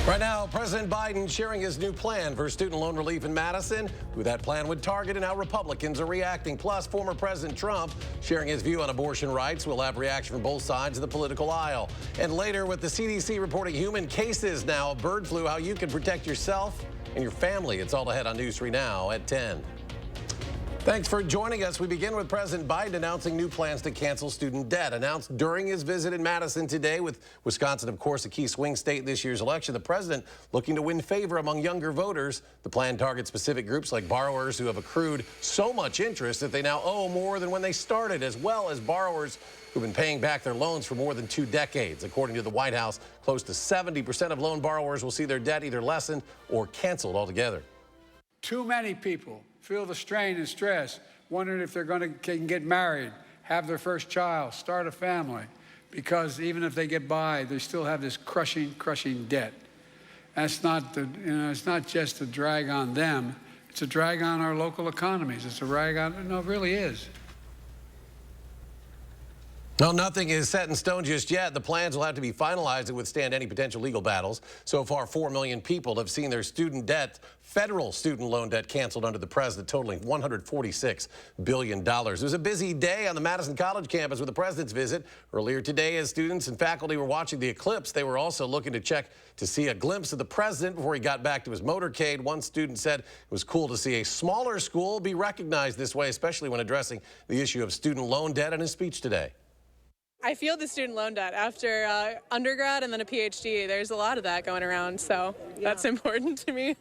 Right now, President Biden sharing his new plan for student loan relief in Madison, who that plan would target and how Republicans are reacting. Plus, former President Trump sharing his view on abortion rights. We'll have reaction from both sides of the political aisle. And later, with the CDC reporting human cases now of bird flu, how you can protect yourself and your family. It's all ahead on News 3 Now at 10. Thanks for joining us. We begin with President Biden announcing new plans to cancel student debt. Announced during his visit in Madison today, with Wisconsin, of course, a key swing state in this year's election. The president looking to win favor among younger voters. The plan targets specific groups like borrowers who have accrued so much interest that they now owe more than when they started, as well as borrowers who've been paying back their loans for more than 2 decades. According to the White House, close to 70% of loan borrowers will see their debt either lessened or canceled altogether. Too many people feel the strain and stress, wondering if they're can get married, have their first child, start a family, because even if they get by, they still have this crushing debt. That's not it's not just a drag on them, it's a drag on our local economies. It's a drag on, it really is. No, nothing is set in stone just yet. The plans will have to be finalized to withstand any potential legal battles. So far, 4 million people have seen their student debt, federal student loan debt, canceled under the president, totaling $146 billion. It was a busy day on the Madison College campus with the president's visit. Earlier today, as students and faculty were watching the eclipse, they were also looking to check to see a glimpse of the president before he got back to his motorcade. One student said it was cool to see a smaller school be recognized this way, especially when addressing the issue of student loan debt in his speech today. I feel the student loan debt after undergrad and then a PhD. There's a lot of that going around, so that's important to me.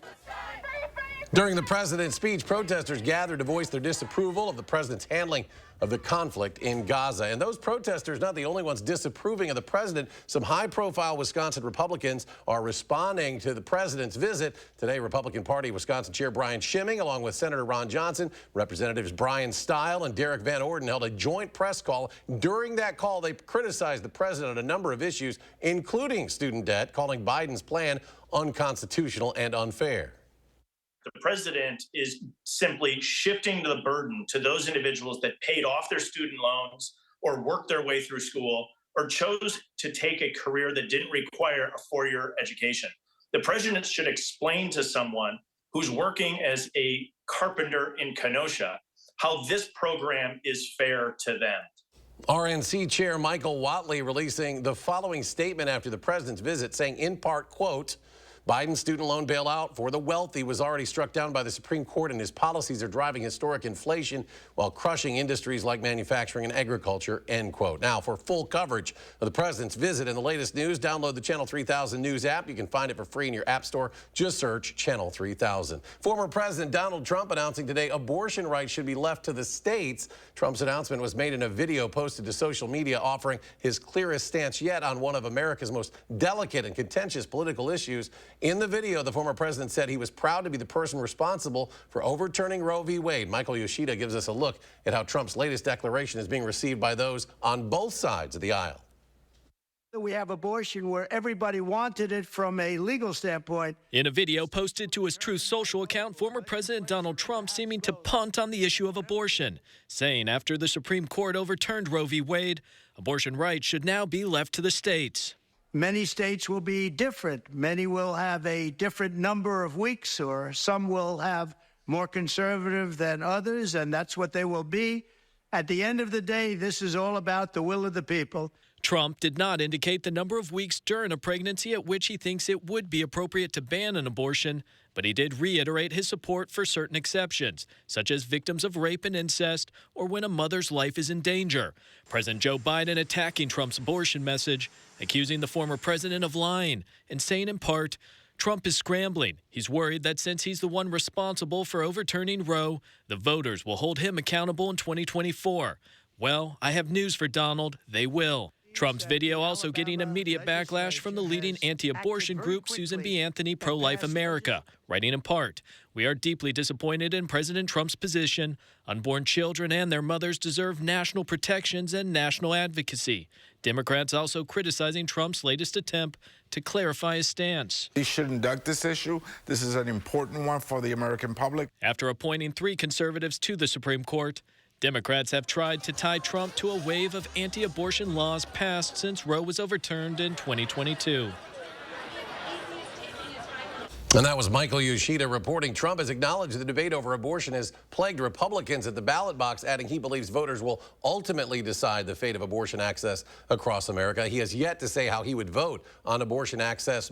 During the president's speech, protesters gathered to voice their disapproval of the president's handling of the conflict in Gaza. And those protesters, not the only ones disapproving of the president. Some high-profile Wisconsin Republicans are responding to the president's visit. Today, Republican Party Wisconsin Chair Brian Schimming, along with Senator Ron Johnson, Representatives Brian Stile and Derek Van Orden, held a joint press call. During that call, they criticized the president on a number of issues, including student debt, calling Biden's plan unconstitutional and unfair. The president is simply shifting the burden to those individuals that paid off their student loans or worked their way through school or chose to take a career that didn't require a 4-year education. The president should explain to someone who's working as a carpenter in Kenosha how this program is fair to them. RNC Chair Michael Whatley releasing the following statement after the president's visit, saying in part, quote, Biden's student loan bailout for the wealthy was already struck down by the Supreme Court, and his policies are driving historic inflation while crushing industries like manufacturing and agriculture, end quote. Now, for full coverage of the president's visit and the latest news, download the Channel 3000 News app. You can find it for free in your app store. Just search Channel 3000. Former President Donald Trump announcing today abortion rights should be left to the states. Trump's announcement was made in a video posted to social media, offering his clearest stance yet on one of America's most delicate and contentious political issues. In the video, the former president said he was proud to be the person responsible for overturning Roe v. Wade. Michael Yoshida gives us a look at how Trump's latest declaration is being received by those on both sides of the aisle. We have abortion where everybody wanted it from a legal standpoint. In a video posted to his Truth Social account, former President Donald Trump seeming to punt on the issue of abortion, saying after the Supreme Court overturned Roe v. Wade, abortion rights should now be left to the states. Many states will be different. Many will have a different number of weeks, or some will have more conservative than others, and that's what they will be. At the end of the day, this is all about the will of the people. Trump did not indicate the number of weeks during a pregnancy at which he thinks it would be appropriate to ban an abortion, but he did reiterate his support for certain exceptions, such as victims of rape and incest or when a mother's life is in danger. President Joe Biden attacking Trump's abortion message, accusing the former president of lying and saying in part, Trump is scrambling. He's worried that since he's the one responsible for overturning Roe, the voters will hold him accountable in 2024. Well, I have news for Donald. They will. Trump's video also getting immediate backlash from the leading anti-abortion group Susan B. Anthony Pro-Life America, writing in part, "We are deeply disappointed in President Trump's position. Unborn children and their mothers deserve national protections and national advocacy." Democrats also criticizing Trump's latest attempt to clarify his stance. He shouldn't duck this issue. This is an important one for the American public. After appointing 3 conservatives to the Supreme Court, Democrats have tried to tie Trump to a wave of anti-abortion laws passed since Roe was overturned in 2022. And that was Michael Yoshida reporting. Trump has acknowledged the debate over abortion has plagued Republicans at the ballot box, adding he believes voters will ultimately decide the fate of abortion access across America. He has yet to say how he would vote on abortion access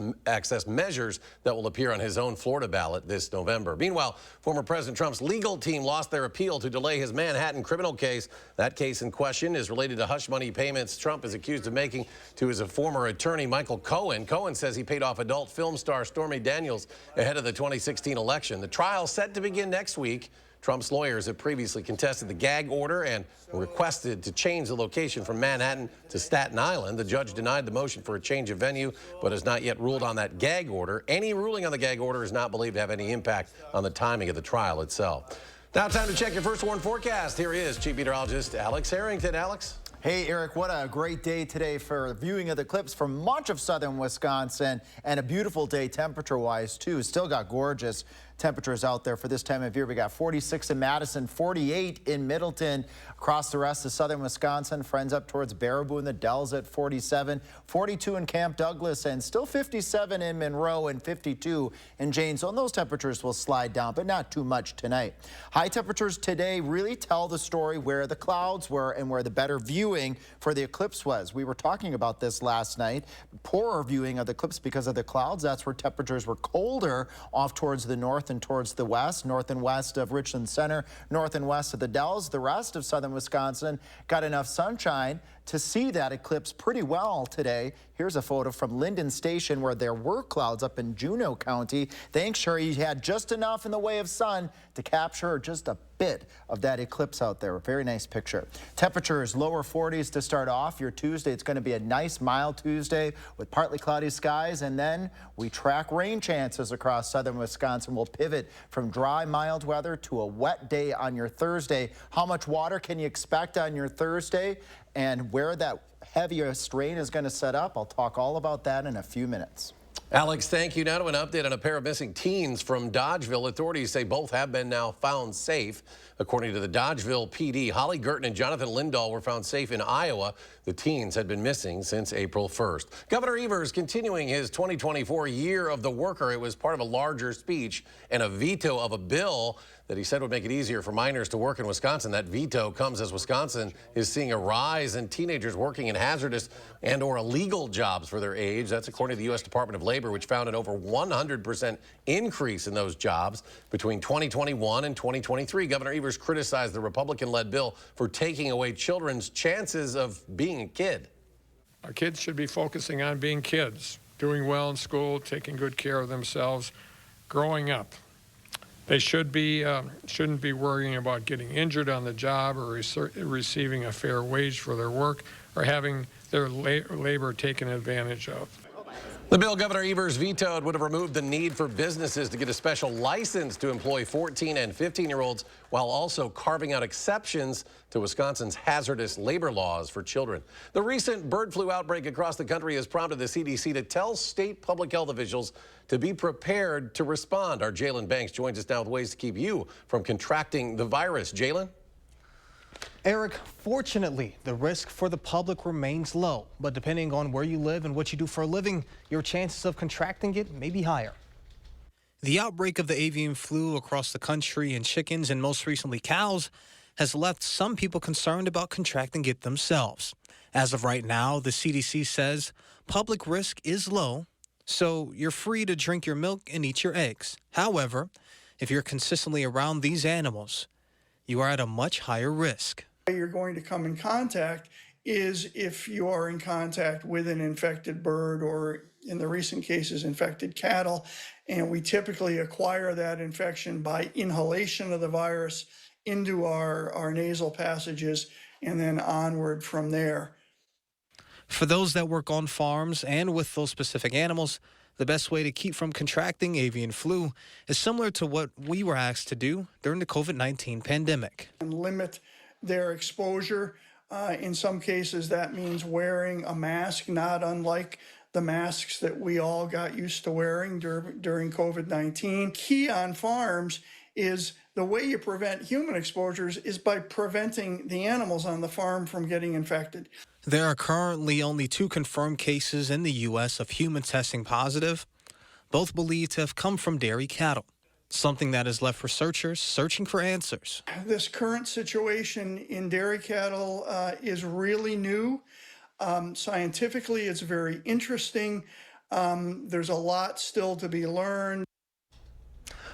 measures that will appear on his own Florida ballot this November. Meanwhile, former President Trump's legal team lost their appeal to delay his Manhattan criminal case. That case in question is related to hush money payments Trump is accused of making to his former attorney, Michael Cohen. Cohen says he paid off adult film star Stormy Daniels ahead of the 2016 election. The trial set to begin next week. Trump's lawyers have previously contested the gag order and requested to change the location from Manhattan to Staten Island. The judge denied the motion for a change of venue, but has not yet ruled on that gag order. Any ruling on the gag order is not believed to have any impact on the timing of the trial itself. Now time to check your first warn forecast. Here is Chief Meteorologist Alex Harrington. Alex? Hey, Eric, what a great day today for viewing of the eclipse from much of southern Wisconsin, and a beautiful day temperature-wise, too. Still got gorgeous temperatures out there for this time of year. We got 46 in Madison, 48 in Middleton. Across the rest of southern Wisconsin, friends up towards Baraboo and the Dells at 47, 42 in Camp Douglas, and still 57 in Monroe and 52 in Janesville. And those temperatures will slide down, but not too much tonight. High temperatures today really tell the story where the clouds were and where the better viewing for the eclipse was. We were talking about this last night. Poorer viewing of the eclipse because of the clouds. That's where temperatures were colder off towards the north and towards the west, north and west of Richland Center, north and west of the Dells. The rest of southern Wisconsin got enough sunshine to see that eclipse pretty well today. Here's a photo from Linden Station where there were clouds up in Juneau County. Thanks, Sherry, you had just enough in the way of sun to capture just a bit of that eclipse out there. A very nice picture. Temperatures lower 40s to start off your Tuesday. It's going to be a nice mild Tuesday with partly cloudy skies, and then we track rain chances across southern Wisconsin. We'll pivot from dry, mild weather to a wet day on your Thursday. How much water can you expect on your Thursday? And where that heaviest rain is going to set up, I'll talk all about that in a few minutes. Alex, thank you. Now to an update on a pair of missing teens from Dodgeville. Authorities say both have been now found safe. According to the Dodgeville PD, Holly Girton and Jonathan Lindahl were found safe in Iowa. The teens had been missing since April 1st. Governor Evers continuing his 2024 Year of the Worker. It was part of a larger speech and a veto of a bill that he said would make it easier for minors to work in Wisconsin. That veto comes as Wisconsin is seeing a rise in teenagers working in hazardous and or illegal jobs for their age. That's according to the U.S. Department of Labor, which found an over 100% increase in those jobs between 2021 and 2023. Governor Evers criticized the Republican-led bill for taking away children's chances of being a kid. Our kids should be focusing on being kids, doing well in school, taking good care of themselves, growing up. They shouldn't be worrying about getting injured on the job or receiving a fair wage for their work or having their labor taken advantage of. The bill Governor Evers vetoed would have removed the need for businesses to get a special license to employ 14 and 15-year-olds while also carving out exceptions to Wisconsin's hazardous labor laws for children. The recent bird flu outbreak across the country has prompted the CDC to tell state public health officials to be prepared to respond. Our Jalen Banks joins us now with ways to keep you from contracting the virus. Jalen? Eric, fortunately, the risk for the public remains low, but depending on where you live and what you do for a living, your chances of contracting it may be higher. The outbreak of the avian flu across the country in chickens and most recently cows has left some people concerned about contracting it themselves. As of right now, the CDC says public risk is low, so you're free to drink your milk and eat your eggs. However, if you're consistently around these animals, you are at a much higher risk. You're going to come in contact is if you are in contact with an infected bird or, in the recent cases, infected cattle. And we typically acquire that infection by inhalation of the virus into our nasal passages and then onward from there. For those that work on farms and with those specific animals, the best way to keep from contracting avian flu is similar to what we were asked to do during the COVID-19 pandemic. And limit their exposure. In some cases, that means wearing a mask, not unlike the masks that we all got used to wearing during COVID-19. Key on farms is the way you prevent human exposures is by preventing the animals on the farm from getting infected. There are currently only 2 confirmed cases in the U.S. of humans testing positive, both believed to have come from dairy cattle, something that has left researchers searching for answers. This current situation in dairy cattle is really new. Scientifically, it's very interesting. There's a lot still to be learned.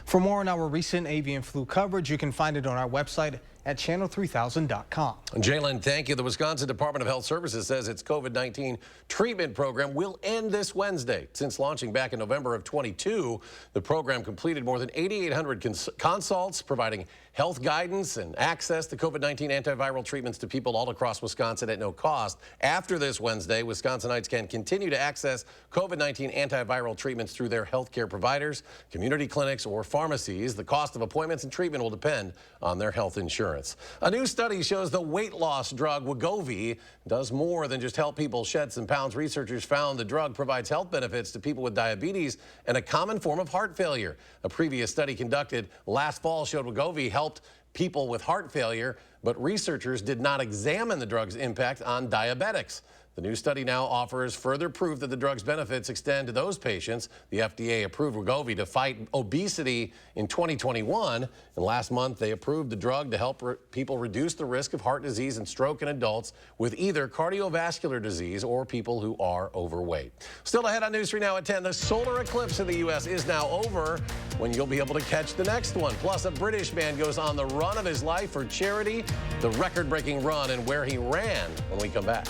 For more on our recent avian flu coverage, you can find it on our website at channel3000.com. Jalen, thank you. The Wisconsin Department of Health Services says its COVID-19 treatment program will end this Wednesday. Since launching back in November of 22, the program completed more than 8,800 consults, providing health guidance and access to COVID-19 antiviral treatments to people all across Wisconsin at no cost. After this Wednesday, Wisconsinites can continue to access COVID-19 antiviral treatments through their healthcare providers, community clinics, or pharmacies. The cost of appointments and treatment will depend on their health insurance. A new study shows the weight loss drug Wegovy does more than just help people shed some pounds. Researchers found the drug provides health benefits to people with diabetes and a common form of heart failure. A previous study conducted last fall showed Wegovy helped people with heart failure, but researchers did not examine the drug's impact on diabetics. The new study now offers further proof that the drug's benefits extend to those patients. The FDA approved Wegovy to fight obesity in 2021, and last month they approved the drug to help people reduce the risk of heart disease and stroke in adults with either cardiovascular disease or people who are overweight. Still ahead on News 3 Now at 10, the solar eclipse in the U.S. is now over, when you'll be able to catch the next one. Plus, a British man goes on the run of his life for charity, the record-breaking run and where he ran when we come back.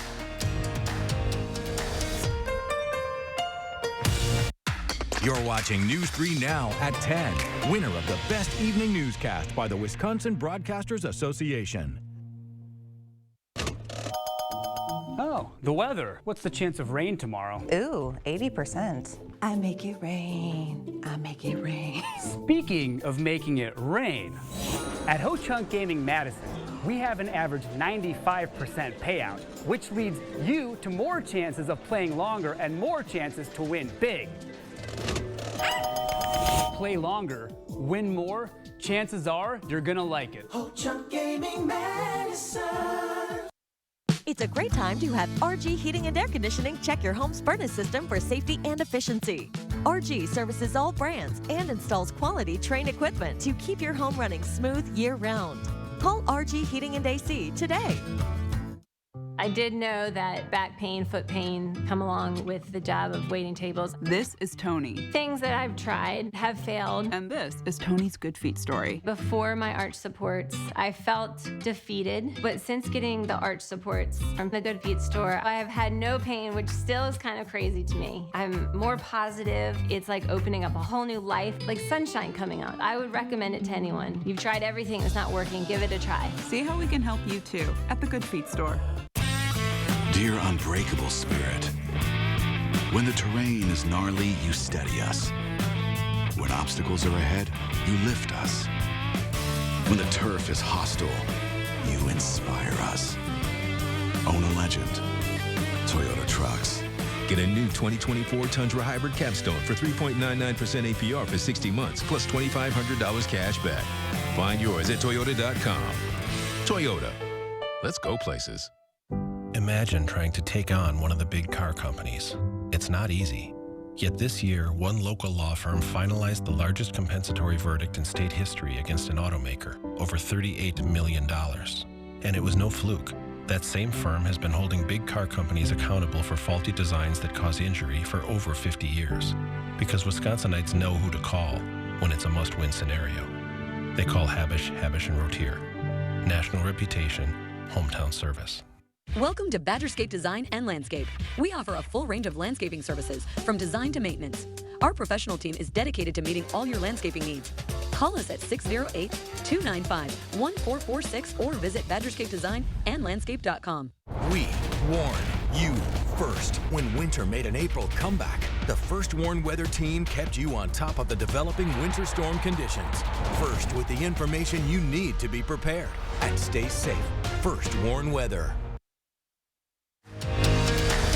You're watching News 3 Now at 10. Winner of the Best Evening Newscast by the Wisconsin Broadcasters Association. Oh, the weather. What's the chance of rain tomorrow? Ooh, 80%. I make it rain. I make it rain. Speaking of making it rain, at Ho Chunk Gaming Madison, we have an average 95% payout, which leads you to more chances of playing longer and more chances to win big. Play longer, win more, chances are you're gonna like it. Ho Chunk Gaming Madison. It's a great time to have RG Heating and Air Conditioning check your home's furnace system for safety and efficiency. RG services all brands and installs quality Trane equipment to keep your home running smooth year-round. Call RG Heating and AC today. I did know that back pain, foot pain come along with the job of waiting tables. This is Tony. Things that I've tried have failed. And this is Tony's good feet story. Before my arch supports, I felt defeated. But since getting the arch supports from the Good Feet store, I have had no pain, which still is kind of crazy to me. I'm more positive. It's like opening up a whole new life, like sunshine coming out. I would recommend it to anyone. You've tried everything that's not working, give it a try. See how we can help you too at the Good Feet store. Dear unbreakable spirit, when the terrain is gnarly, you steady us. When obstacles are ahead, you lift us. When the turf is hostile, you inspire us. Own a legend. Toyota Trucks. Get a new 2024 Tundra Hybrid Capstone for 3.99% APR for 60 months, plus $2,500 cash back. Find yours at Toyota.com. Toyota. Let's go places. Imagine trying to take on one of the big car companies. It's not easy. Yet this year, one local law firm finalized the largest compensatory verdict in state history against an automaker, over $38 million. And it was no fluke. That same firm has been holding big car companies accountable for faulty designs that cause injury for over 50 years. Because Wisconsinites know who to call when it's a must-win scenario. They call Habish, Habish & Rotier. National reputation, hometown service. Welcome to Badgerscape Design and Landscape. We offer a full range of landscaping services, from design to maintenance. Our professional team is dedicated to meeting all your landscaping needs. Call us at 608-295-1446 or visit badgerscapedesignandlandscape.com. We warned you first when winter made an April comeback. The First Warn Weather team kept you on top of the developing winter storm conditions. First with the information you need to be prepared. And stay safe. First Warn Weather.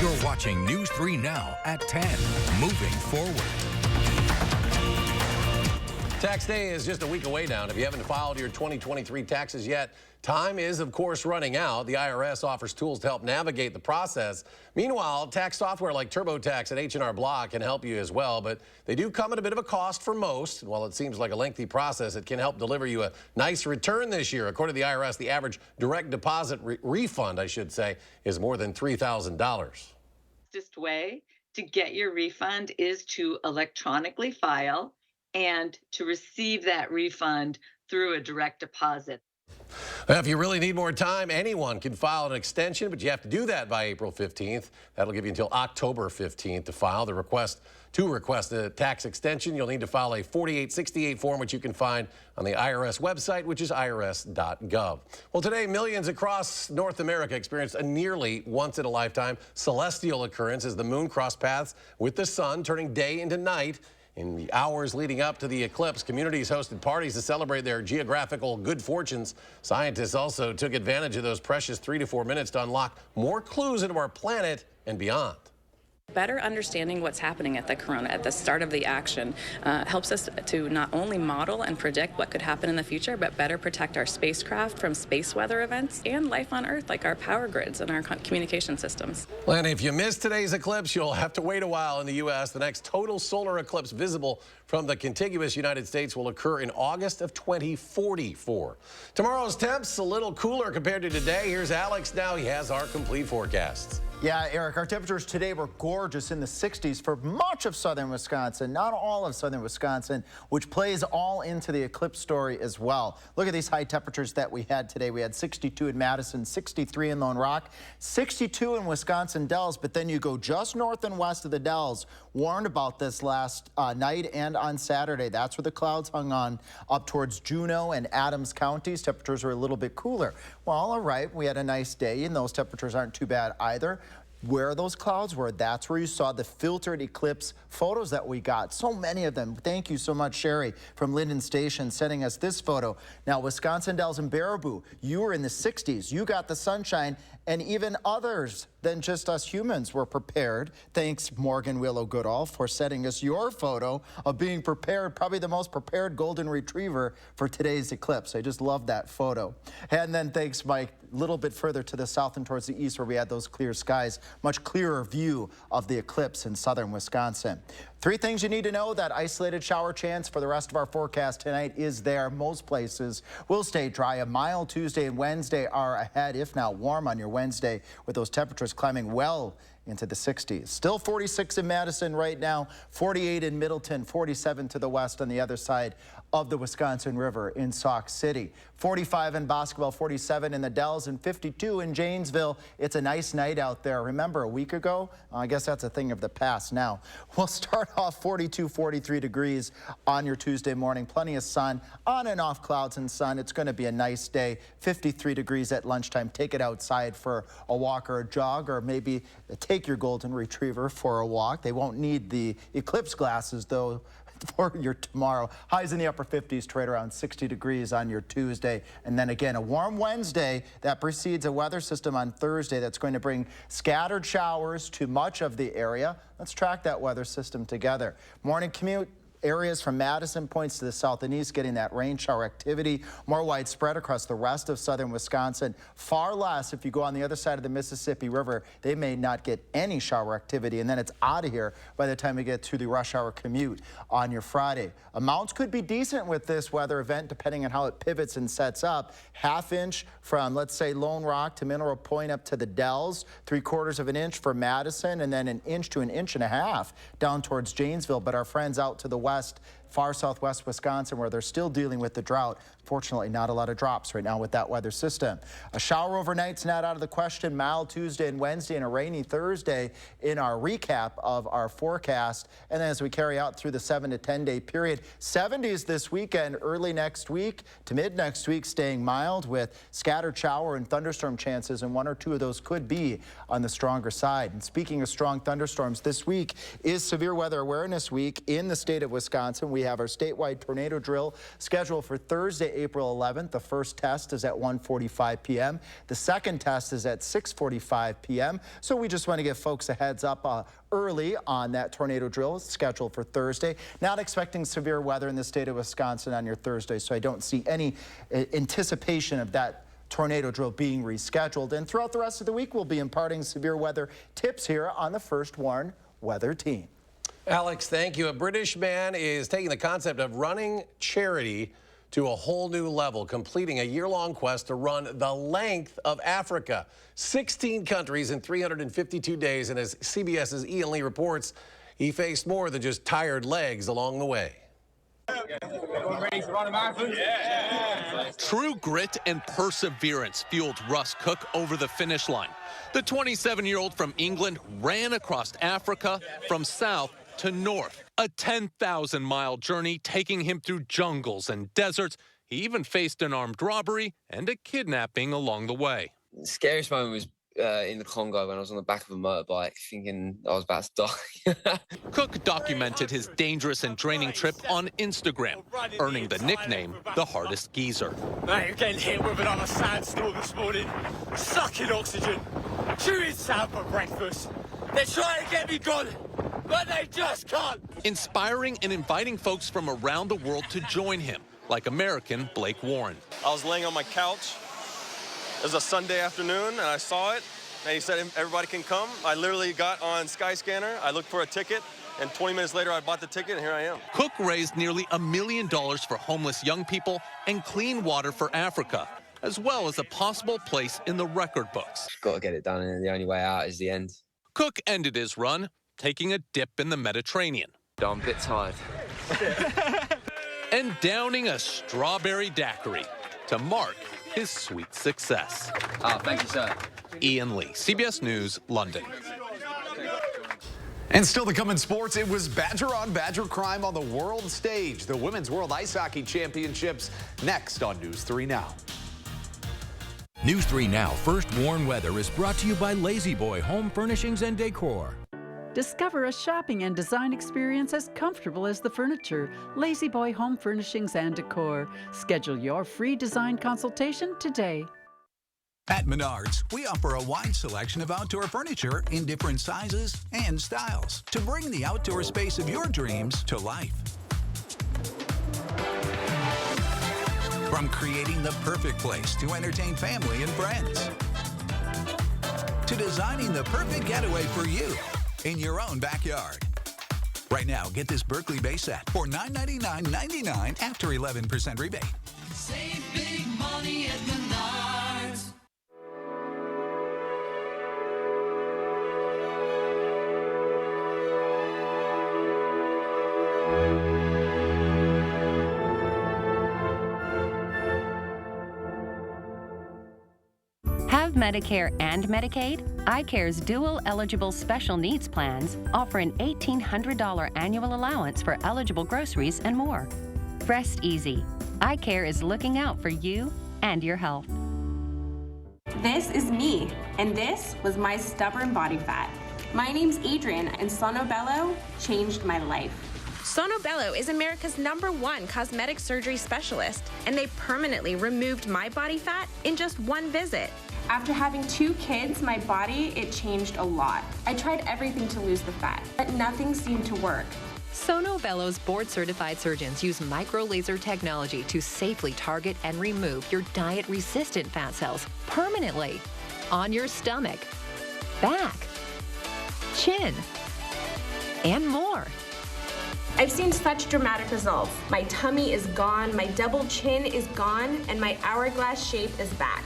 You're watching News 3 Now at 10. Moving forward. Tax day is just a week away now. And if you haven't filed your 2023 taxes yet, time is, of course, running out. The IRS offers tools to help navigate the process. Meanwhile, tax software like TurboTax and H&R Block can help you as well, but they do come at a bit of a cost for most. While it seems like a lengthy process, it can help deliver you a nice return this year. According to the IRS, the average direct deposit refund, I should say, is more than $3,000. Fastest way to get your refund is to electronically file and to receive that refund through a direct deposit. Well, if you really need more time, anyone can file an extension, but you have to do that by April 15th. That'll give you until October 15th to file the request. To request a tax extension, you'll need to file a 4868 form, which you can find on the IRS website, which is irs.gov. Well, today, millions across North America experienced a nearly once-in-a-lifetime celestial occurrence as the moon crossed paths with the sun, turning day into night. In the hours leading up to the eclipse, communities hosted parties to celebrate their geographical good fortunes. Scientists also took advantage of those precious 3 to 4 minutes to unlock more clues into our planet and beyond. Better understanding what's happening at the corona at the start of the action helps us to not only model and predict what could happen in the future, but better protect our spacecraft from space weather events and life on Earth, like our power grids and our communication systems. Well, and if you missed today's eclipse, you'll have to wait a while in the U.S. The next total solar eclipse visible from the contiguous United States will occur in August of 2044. Tomorrow's temps a little cooler compared to today. Here's Alex now. He has our complete forecasts. Yeah, Eric, our temperatures today were gorgeous in the 60s for much of southern Wisconsin, not all of southern Wisconsin, which plays all into the eclipse story as well. Look at these high temperatures that we had today. We had 62 in Madison, 63 in Lone Rock, 62 in Wisconsin Dells, but then you go just north and west of the Dells. Warned about this last night and on Saturday. That's where the clouds hung on up towards Juneau and Adams counties. Temperatures were a little bit cooler. Well, all right, we had a nice day, and those temperatures aren't too bad either. Where those clouds were, that's where you saw the filtered eclipse photos that we got. So many of them. Thank you so much, Sherry from Linden Station, sending us this photo. Now, Wisconsin Dells and Baraboo, you were in the 60s. You got the sunshine, and even others than just us humans were prepared. Thanks, Morgan Willow Goodall, for sending us your photo of being prepared, probably the most prepared golden retriever for today's eclipse. I just love that photo. And then thanks, Mike, a little bit further to the south and towards the east where we had those clear skies, much clearer view of the eclipse in southern Wisconsin. 3 things you need to know. That isolated shower chance for the rest of our forecast tonight is there. Most places will stay dry. A mild Tuesday and Wednesday are ahead, if not warm on your Wednesday, with those temperatures climbing well into the 60s. Still 46 in Madison right now, 48 in Middleton, 47 to the west on the other side of the Wisconsin River in Sauk City. 45 in Boscobel, 47 in the Dells, and 52 in Janesville. It's a nice night out there. Remember a week ago? I guess that's a thing of the past now. We'll start off 42, 43 degrees on your Tuesday morning. Plenty of sun, on and off clouds and sun. It's going to be a nice day. 53 degrees at lunchtime. Take it outside for a walk or a jog, or maybe take your golden retriever for a walk. They won't need the eclipse glasses, though, for your tomorrow. Highs in the upper 50s to right around 60 degrees on your Tuesday. And then again, a warm Wednesday that precedes a weather system on Thursday that's going to bring scattered showers to much of the area. Let's track that weather system together. Morning commute. Areas from Madison points to the south and east getting that rain shower activity more widespread across the rest of southern Wisconsin. Far less if you go on the other side of the Mississippi River. They may not get any shower activity, and then it's out of here by the time we get to the rush hour commute on your Friday. Amounts could be decent with this weather event depending on how it pivots and sets up. ½ inch from, let's say, Lone Rock to Mineral Point up to the Dells, 3/4 of an inch for Madison, and then 1 inch to 1.5 inches down towards Janesville. But our friends out to the west, far southwest Wisconsin, where they're still dealing with the drought. Fortunately, not a lot of drops right now with that weather system. A shower overnight's not out of the question. Mild Tuesday and Wednesday and a rainy Thursday in our recap of our forecast. And then as we carry out through the 7 to 10 day period, 70s this weekend, early next week to mid next week, staying mild with scattered shower and thunderstorm chances, and 1 or 2 of those could be on the stronger side. And speaking of strong thunderstorms, this week is Severe Weather Awareness Week in the state of Wisconsin. We have our statewide tornado drill scheduled for Thursday, April 11th. The first test is at 1:45 p.m. The second test is at 6:45 p.m. So we just want to give folks a heads up early on that tornado drill scheduled for Thursday. Not expecting severe weather in the state of Wisconsin on your Thursday, so I don't see any anticipation of that tornado drill being rescheduled. And throughout the rest of the week, we'll be imparting severe weather tips here on the First Warn Weather Team. Alex, thank you. A British man is taking the concept of running charity to a whole new level, completing a year-long quest to run the length of Africa. 16 countries in 352 days, and as CBS's Ian Lee reports, he faced more than just tired legs along the way. Ready to run a marathon? Yeah. True grit and perseverance fueled Russ Cook over the finish line. The 27-year-old from England ran across Africa from south to north. A 10,000-mile journey taking him through jungles and deserts. He even faced an armed robbery and a kidnapping along the way. The scariest moment was in the Congo when I was on the back of a motorbike thinking I was about to die. Cook documented his dangerous and draining trip on Instagram, earning the nickname the hardest geezer. Mate, I'm getting hit with another sandstorm this morning, sucking oxygen, chewing sand for breakfast. They're trying to get me gone, but they just can't. Inspiring and inviting folks from around the world to join him, like American Blake Warren. I was laying on my couch. It was a Sunday afternoon, and I saw it, and he said everybody can come. I literally got on Skyscanner, I looked for a ticket, and 20 minutes later I bought the ticket, and here I am. Cook raised nearly $1 million for homeless young people and clean water for Africa, as well as a possible place in the record books. Got to get it done, and the only way out is the end. Cook ended his run taking a dip in the Mediterranean. I'm a bit tired. And downing a strawberry daiquiri to mark his sweet success. Oh, thank you, sir. Ian Lee, CBS News, London. And still to come in sports, it was Badger on Badger crime on the world stage. The Women's World Ice Hockey Championships next on News 3 Now. News 3 Now First Warn Weather is brought to you by Lazy Boy Home Furnishings and Decor. Discover a shopping and design experience as comfortable as the furniture. Lazy Boy Home Furnishings and Decor. Schedule your free design consultation today. At Menards, we offer a wide selection of outdoor furniture in different sizes and styles to bring the outdoor space of your dreams to life. From creating the perfect place to entertain family and friends, to designing the perfect getaway for you in your own backyard. Right now, get this Berkeley base set for $999.99 after 11% rebate. Save big money at Menards. Have Medicare and Medicaid? iCare's dual eligible special needs plans offer an $1,800 annual allowance for eligible groceries and more. Rest easy. iCare is looking out for you and your health. This is me, and this was my stubborn body fat. My name's Adrian, and Sonobello changed my life. Sonobello is America's #1 cosmetic surgery specialist, and they permanently removed my body fat in just one visit. After having 2 kids, my body, it changed a lot. I tried everything to lose the fat, but nothing seemed to work. Sonobello's board-certified surgeons use micro-laser technology to safely target and remove your diet-resistant fat cells permanently on your stomach, back, chin, and more. I've seen such dramatic results. My tummy is gone, my double chin is gone, and my hourglass shape is back.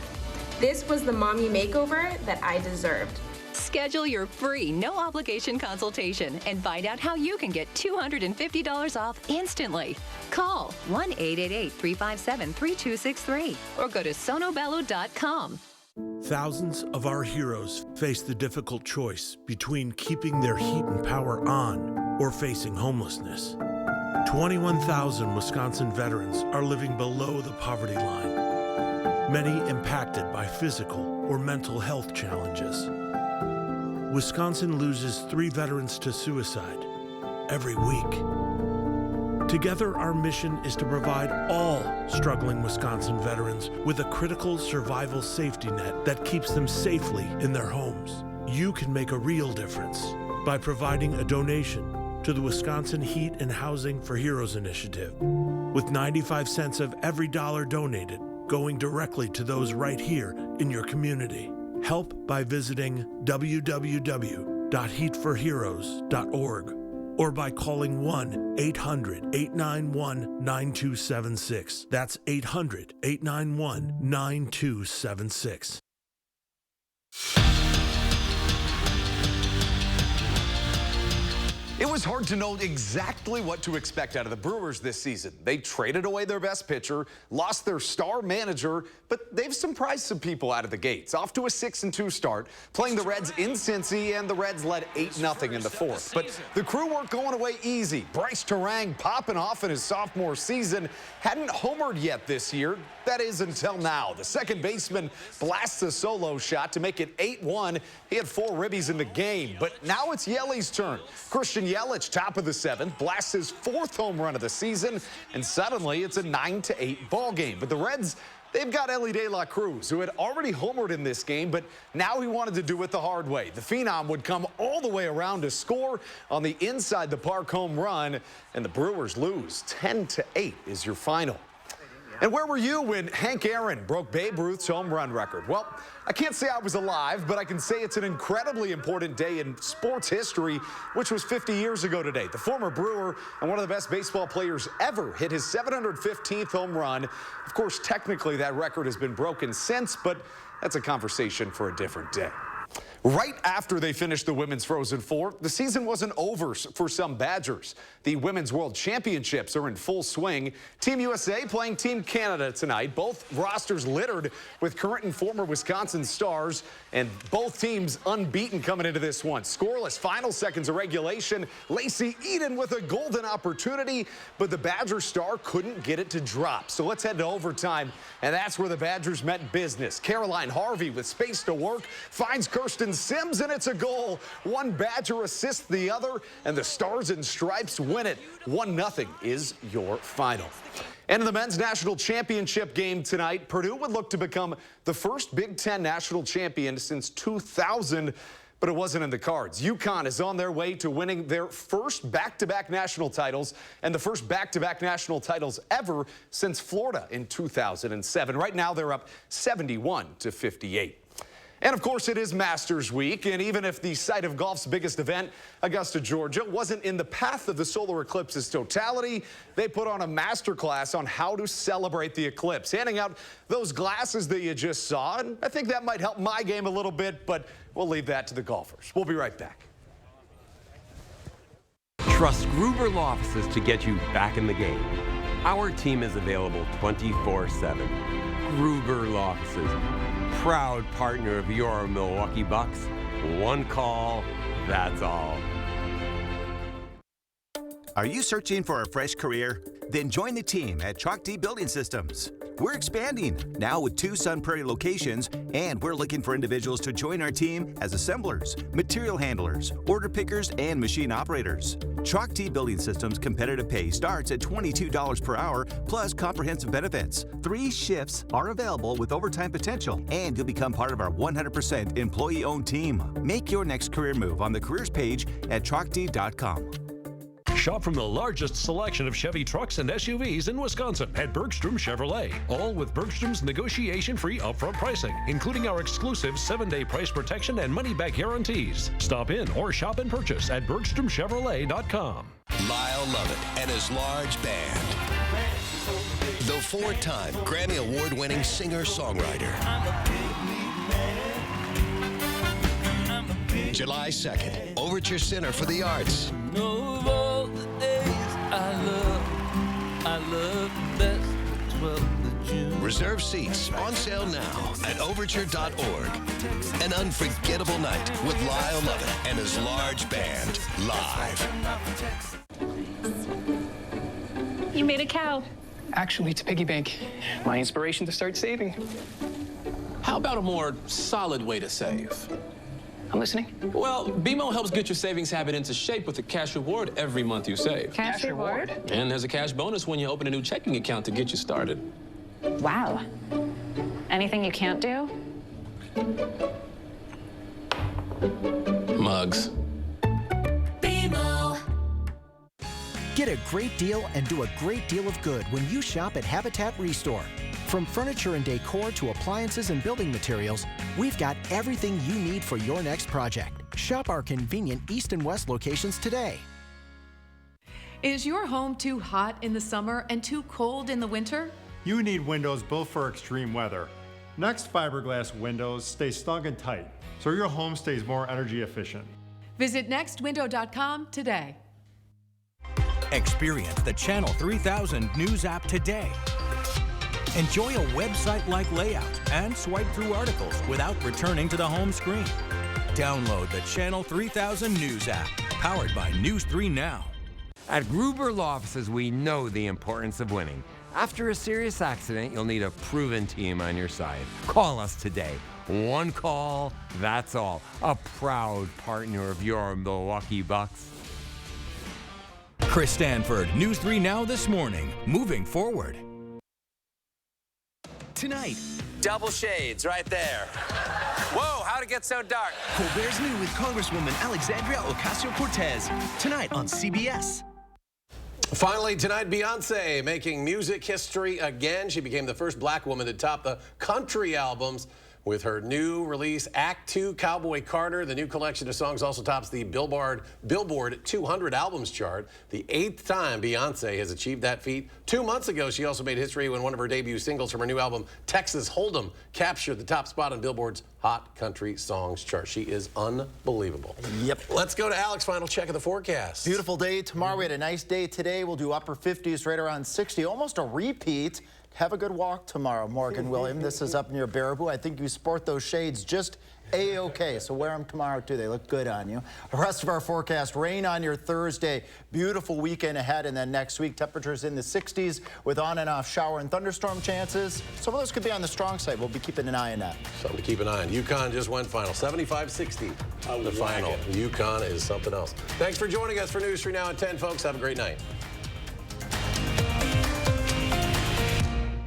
This was the mommy makeover that I deserved. Schedule your free, no-obligation consultation and find out how you can get $250 off instantly. Call 1-888-357-3263 or go to sonobello.com. Thousands of our heroes face the difficult choice between keeping their heat and power on or facing homelessness. 21,000 Wisconsin veterans are living below the poverty line, many impacted by physical or mental health challenges. Wisconsin loses 3 veterans to suicide every week. Together, our mission is to provide all struggling Wisconsin veterans with a critical survival safety net that keeps them safely in their homes. You can make a real difference by providing a donation to the Wisconsin Heat and Housing for Heroes initiative, with 95 cents of every dollar donated going directly to those right here in your community. Help by visiting www.heatforheroes.org or by calling 1-800-891-9276. That's 800-891-9276. It was hard to know exactly what to expect out of the Brewers this season. They traded away their best pitcher, lost their star manager, but they've surprised some people out of the gates. Off to a 6-2 start, playing the Reds in Cincy, and the Reds led 8-0 in the fourth. But the Crew weren't going away easy. Bryce Terang popping off in his sophomore season, hadn't homered yet this year. That is until now. The second baseman blasts a solo shot to make it 8-1. He had 4 ribbies in the game, but now it's Yeli's turn. Christian Yelich, top of the 7th, blasts his 4th home run of the season, and suddenly it's a 9-8 ball game. But the Reds, they've got Elly De La Cruz, who had already homered in this game, but now he wanted to do it the hard way. The Phenom would come all the way around to score on the inside the park home run, and the Brewers lose. 10-8 is your final. And where were you when Hank Aaron broke Babe Ruth's home run record? Well, I can't say I was alive, but I can say it's an incredibly important day in sports history, which was 50 years ago today. The former Brewer and one of the best baseball players ever hit his 715th home run. Of course, technically that record has been broken since, but that's a conversation for a different day. Right after they finished the Women's Frozen Four, the season wasn't over for some Badgers. The Women's World Championships are in full swing. Team USA playing Team Canada tonight. Both rosters littered with current and former Wisconsin stars, and both teams unbeaten coming into this one. Scoreless final seconds of regulation. Lacey Eden with a golden opportunity, but the Badger star couldn't get it to drop. So let's head to overtime, and that's where the Badgers met business. Caroline Harvey with space to work finds Kirsten Sims, and it's a goal. One Badger assists the other, and the Stars and Stripes win it. 1-0 is your final. And in the men's national championship game tonight, Purdue would look to become the first Big Ten national champion since 2000, but it wasn't in the cards. UConn is on their way to winning their first back-to-back national titles and the first back-to-back national titles ever since Florida in 2007. Right now, they're up 71-58. And of course, it is Masters Week, and even if the site of golf's biggest event, Augusta, Georgia, wasn't in the path of the solar eclipse's totality, they put on a masterclass on how to celebrate the eclipse, handing out those glasses that you just saw, and I think that might help my game a little bit, but we'll leave that to the golfers. We'll be right back. Trust Gruber Law Offices to get you back in the game. Our team is available 24/7. Gruber Law Offices, proud partner of your Milwaukee Bucks. One call, that's all. Are you searching for a fresh career? Then join the team at Chalk D Building Systems. We're expanding, now with 2 Sun Prairie locations, and we're looking for individuals to join our team as assemblers, material handlers, order pickers, and machine operators. Chalk D Building Systems competitive pay starts at $22 per hour plus comprehensive benefits. 3 shifts are available with overtime potential, and you'll become part of our 100% employee-owned team. Make your next career move on the careers page at chalkd.com. Shop from the largest selection of Chevy trucks and SUVs in Wisconsin at Bergstrom Chevrolet. All with Bergstrom's negotiation-free upfront pricing, including our exclusive 7-day price protection and money-back guarantees. Stop in or shop and purchase at BergstromChevrolet.com. Lyle Lovett and his large band. The 4-time Grammy Award-winning singer-songwriter. July 2nd, Overture Center for the Arts. Of all the days I love best the 12th of June. Reserve seats on sale now at overture.org. An unforgettable night with Lyle Lovett and his large band live. You made a cow. Actually, it's a piggy bank. My inspiration to start saving. How about a more solid way to save? I'm listening. Well, BMO helps get your savings habit into shape with a cash reward every month you save. Cash reward? And there's a cash bonus when you open a new checking account to get you started. Wow. Anything you can't do? Mugs. BMO. Get a great deal and do a great deal of good when you shop at Habitat Restore. From furniture and decor to appliances and building materials, we've got everything you need for your next project. Shop our convenient East and West locations today. Is your home too hot in the summer and too cold in the winter? You need windows built for extreme weather. Next fiberglass windows stay snug and tight, so your home stays more energy efficient. Visit nextwindow.com today. Experience the Channel 3000 News app today. Enjoy a website-like layout and swipe through articles without returning to the home screen. Download the Channel 3000 News app, powered by News 3 Now. At Gruber Law Offices, we know the importance of winning. After a serious accident, you'll need a proven team on your side. Call us today. One call, that's all. A proud partner of your Milwaukee Bucks. Chris Stanford, News 3 Now this morning. Moving forward. Tonight, double shades right there. Whoa, how'd it get so dark? Colbert's New with Congresswoman Alexandria Ocasio-Cortez. Tonight on CBS. Finally tonight, Beyonce making music history again. She became the first black woman to top the country albums with her new release, Act 2 Cowboy Carter. The new collection of songs also tops the Billboard 200 albums chart, the 8th time Beyonce has achieved that feat. 2 months ago, she also made history when one of her debut singles from her new album, Texas Hold'em, captured the top spot on Billboard's Hot Country Songs chart. She is unbelievable. Yep. Let's go to Alex, final check of the forecast. Beautiful day tomorrow. We had a nice day today. We'll do upper 50s, right around 60, almost a repeat. Have a good walk tomorrow, Morgan William. This is up near Baraboo. I think you sport those shades just A-OK, so wear them tomorrow, too. They look good on you. The rest of our forecast, rain on your Thursday. Beautiful weekend ahead, and then next week, temperatures in the 60s with on and off shower and thunderstorm chances. Some of those could be on the strong side. We'll be keeping an eye on that. Something to keep an eye on. UConn just went final, 75-60. The final. UConn is something else. Thanks for joining us for News 3 Now at 10, folks. Have a great night.